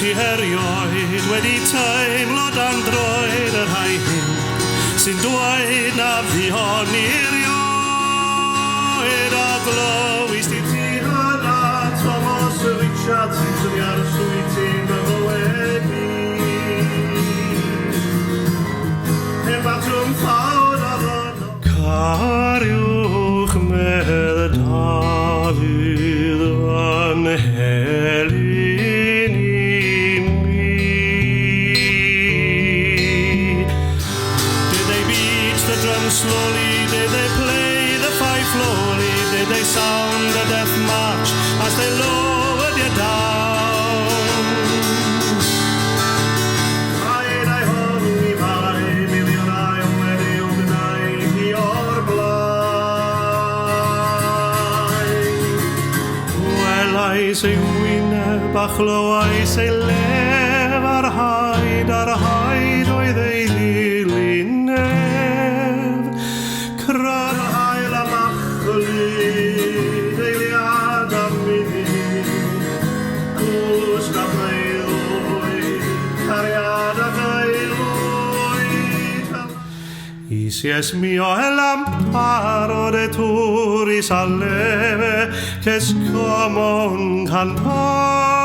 sy herioed wedi teimlo dan droed yr rhai hyn sy'n dweud na fi hon i'r ioed a glywys di ti hynna Thomas y Richard sy'n syni ar y swyt i'n gyfywedi Efo trwm ffawd a ddod Cariwch medd Dafydd fan helyn i mi. Did they beat the drum slowly? Did they play the fife slowly? Did they sound the death march as they lowered you down? Ais ei wyneb a chlywais ei lef ar haid oedd ei ddilynef Crad a hael a macholi deiliad am midi Gwsg a ffeilwyd cariad a ffeilwyd Isies mi o elampar de turis a leve que es como un cantar